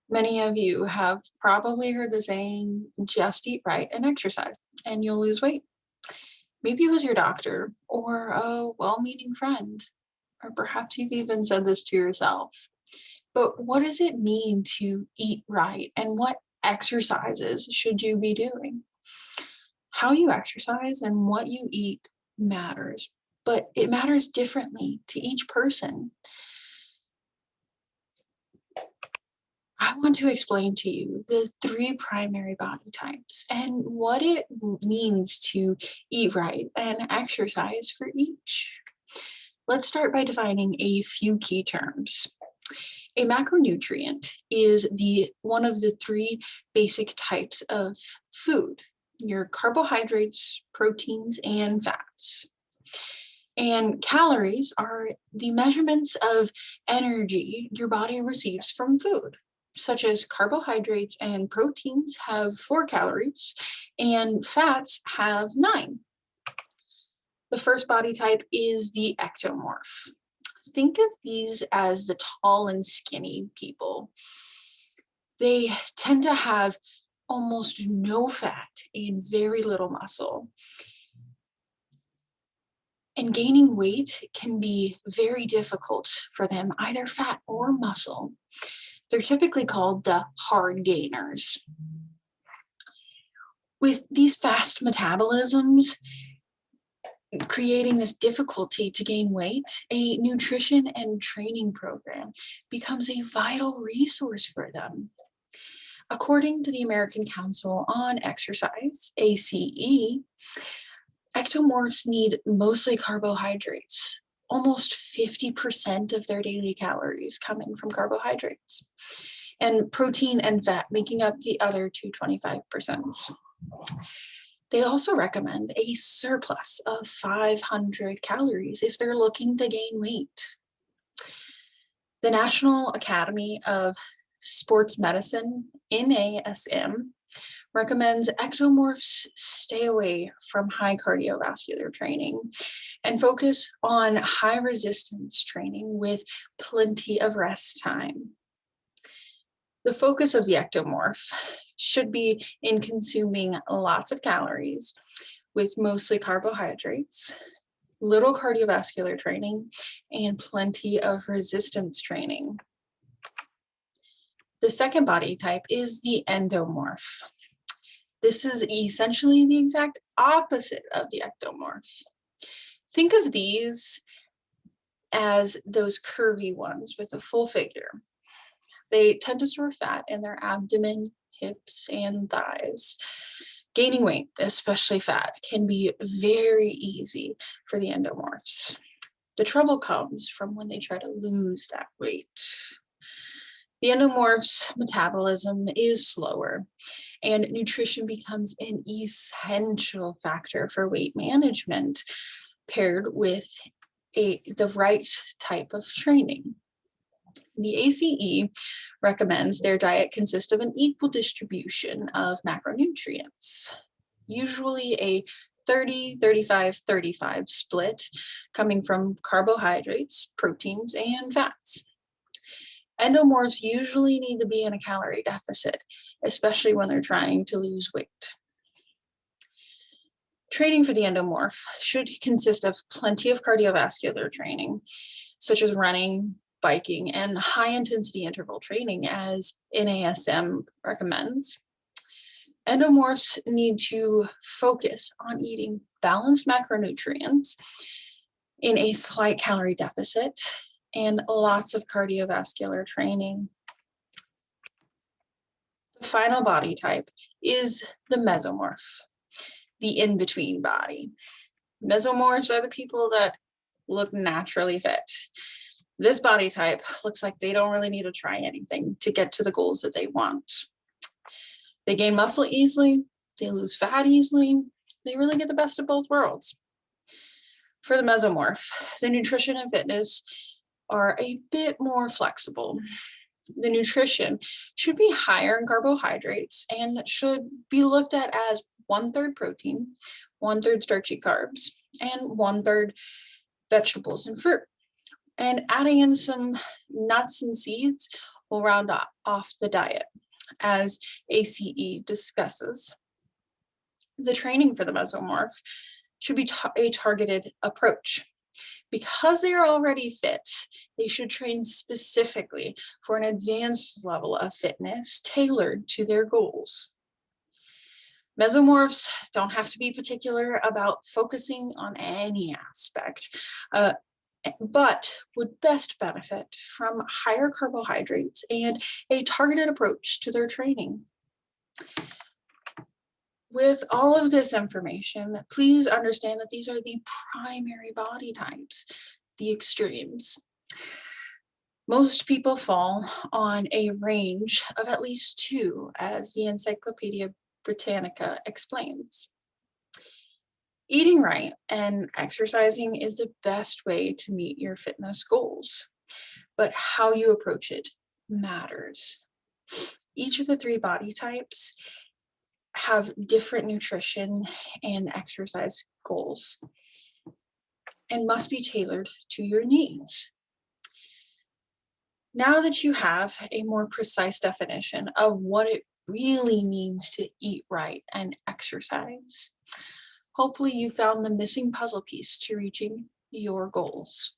Many of you have probably heard the saying, just eat right and exercise, and you'll lose weight. Maybe it was your doctor or a well-meaning friend, or perhaps you've even said this to yourself. But what does it mean to eat right, and what exercises should you be doing? How you exercise and what you eat matters, but it matters differently to each person. I want to explain to you the three primary body types and what it means to eat right and exercise for each. Let's start by defining a few key terms. A macronutrient is one of the three basic types of food: your carbohydrates, proteins, and fats. And calories are the measurements of energy your body receives from food, such as carbohydrates and proteins have 4 calories, and fats have 9. The first body type is the ectomorph. Think of these as the tall and skinny people. They tend to have almost no fat and very little muscle. And gaining weight can be very difficult for them, either fat or muscle. They're typically called the hard gainers. With these fast metabolisms creating this difficulty to gain weight, a nutrition and training program becomes a vital resource for them. According to the American Council on Exercise, ACE, ectomorphs need mostly carbohydrates, almost 50% of their daily calories coming from carbohydrates, and protein and fat making up the other 25%. They also recommend a surplus of 500 calories if they're looking to gain weight. The National Academy of Sports Medicine, NASM, recommends ectomorphs stay away from high cardiovascular training and focus on high resistance training with plenty of rest time. The focus of the ectomorph should be in consuming lots of calories with mostly carbohydrates, little cardiovascular training, and plenty of resistance training. The second body type is the endomorph. This is essentially the exact opposite of the ectomorph. Think of these as those curvy ones with a full figure. They tend to store fat in their abdomen, hips, and thighs. Gaining weight, especially fat, can be very easy for the endomorphs. The trouble comes from when they try to lose that weight. The endomorph's metabolism is slower, and nutrition becomes an essential factor for weight management, paired with the right type of training. The ACE recommends their diet consist of an equal distribution of macronutrients, usually a 30-35-35 split coming from carbohydrates, proteins, and fats. Endomorphs usually need to be in a calorie deficit, especially when they're trying to lose weight. Training for the endomorph should consist of plenty of cardiovascular training, such as running, biking, and high-intensity interval training, as NASM recommends. Endomorphs need to focus on eating balanced macronutrients in a slight calorie deficit and lots of cardiovascular training. The final body type is the mesomorph, the in-between body. Mesomorphs are the people that look naturally fit. This body type looks like they don't really need to try anything to get to the goals that they want. They gain muscle easily, they lose fat easily, they really get the best of both worlds. For the mesomorph, the nutrition and fitness are a bit more flexible. The nutrition should be higher in carbohydrates and should be looked at as 1/3 protein, 1/3 starchy carbs, and 1/3 vegetables and fruit. And adding in some nuts and seeds will round off the diet, as ACE discusses. The training for the mesomorph should be a targeted approach. Because they are already fit, they should train specifically for an advanced level of fitness tailored to their goals. Mesomorphs don't have to be particular about focusing on any aspect, but would best benefit from higher carbohydrates and a targeted approach to their training. With all of this information, please understand that these are the primary body types, the extremes. Most people fall on a range of at least 2, as the Encyclopedia Britannica explains. Eating right and exercising is the best way to meet your fitness goals, but how you approach it matters. Each of the 3 body types have different nutrition and exercise goals and must be tailored to your needs. Now that you have a more precise definition of what it really means to eat right and exercise, hopefully you found the missing puzzle piece to reaching your goals.